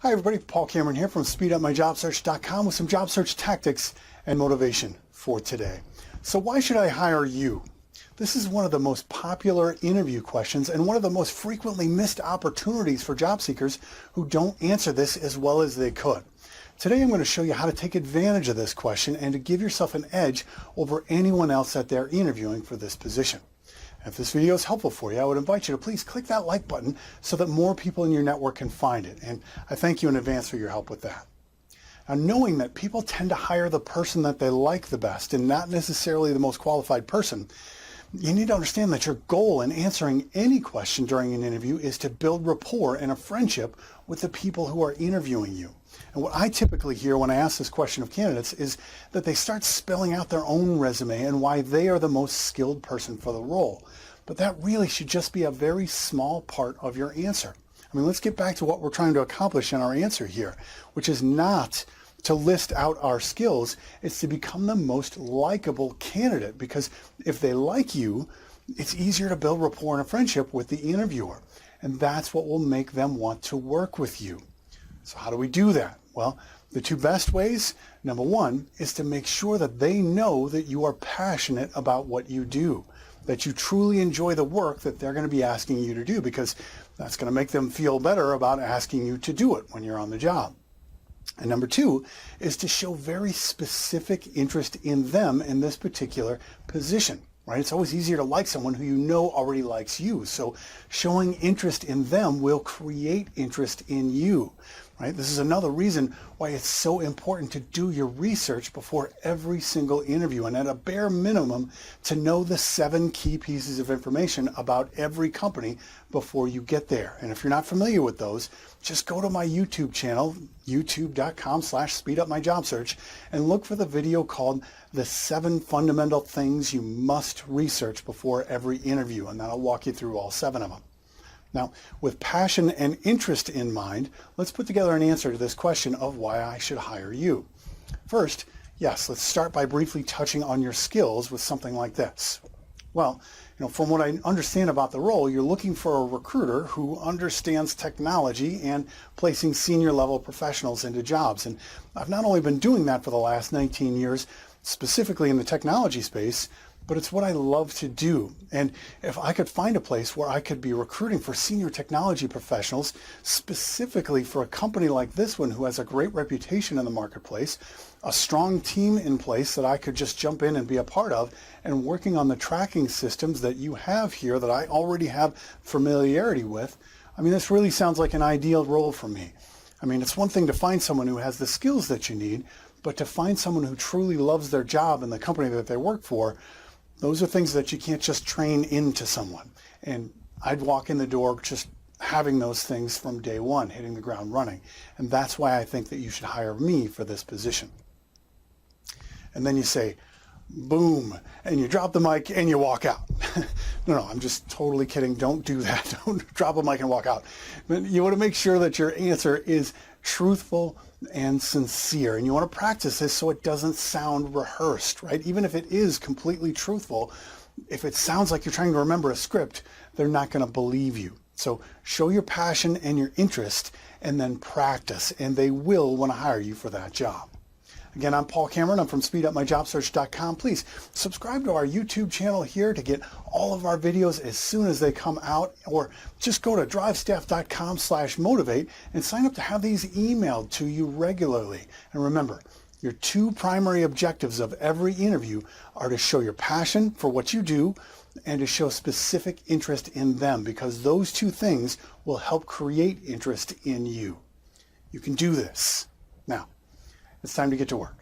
Hi everybody, Paul Cameron here from SpeedUpMyJobSearch.com with some job search tactics and motivation for today. So why should I hire you? This is one of the most popular interview questions and one of the most frequently missed opportunities for job seekers who don't answer this as well as they could. Today I'm going to show you how to take advantage of this question and to give yourself an edge over anyone else that they're interviewing for this position. If this video is helpful for you, I would invite you to please click that like button so that more people in your network can find it. And I thank you in advance for your help with that. Now, knowing that people tend to hire the person that they like the best and not necessarily the most qualified person, you need to understand that your goal in answering any question during an interview is to build rapport and a friendship with the people who are interviewing you. And what I typically hear when I ask this question of candidates is that they start spelling out their own resume and why they are the most skilled person for the role. But that really should just be a very small part of your answer. I mean, let's get back to what we're trying to accomplish in our answer here, which is not to list out our skills. It's to become the most likable candidate, because if they like you, it's easier to build rapport and a friendship with the interviewer. And that's what will make them want to work with you. So how do we do that? Well, the two best ways, number one, is to make sure that they know that you are passionate about what you do, that you truly enjoy the work that they're going to be asking you to do, because that's going to make them feel better about asking you to do it when you're on the job. And number two is to show very specific interest in them in this particular position. Right? It's always easier to like someone who you know already likes you. So showing interest in them will create interest in you. Right? This is another reason why it's so important to do your research before every single interview, and at a bare minimum to know the 7 key pieces of information about every company before you get there. And if you're not familiar with those, just go to my YouTube channel, youtube.com/speedupmyjobsearch, and look for the video called The 7 Fundamental Things You Must Research Before Every Interview, and that'll walk you through all 7 of them. Now, with passion and interest in mind, let's put together an answer to this question of why I should hire you. First, yes, let's start by briefly touching on your skills with something like this. Well, from what I understand about the role, you're looking for a recruiter who understands technology and placing senior level professionals into jobs. And I've not only been doing that for the last 19 years, specifically in the technology space, but it's what I love to do. And if I could find a place where I could be recruiting for senior technology professionals, specifically for a company like this one who has a great reputation in the marketplace, a strong team in place that I could just jump in and be a part of, and working on the tracking systems that you have here that I already have familiarity with, I mean, this really sounds like an ideal role for me. I mean, it's one thing to find someone who has the skills that you need, but to find someone who truly loves their job and the company that they work for, those are things that you can't just train into someone. And I'd walk in the door just having those things from day one, hitting the ground running. And that's why I think that you should hire me for this position. And then you say, boom, and you drop the mic and you walk out. No, I'm just totally kidding. Don't do that. Don't drop a mic and walk out. But you want to make sure that your answer is truthful and sincere. And you want to practice this so it doesn't sound rehearsed, right? Even if it is completely truthful, if it sounds like you're trying to remember a script, they're not going to believe you. So show your passion and your interest and then practice, and they will want to hire you for that job. Again, I'm Paul Cameron. I'm from SpeedUpMyJobSearch.com. Please subscribe to our YouTube channel here to get all of our videos as soon as they come out, or just go to drivestaff.com/motivate and sign up to have these emailed to you regularly. And remember, your 2 primary objectives of every interview are to show your passion for what you do and to show specific interest in them, because those 2 things will help create interest in you. You can do this. Now, it's time to get to work.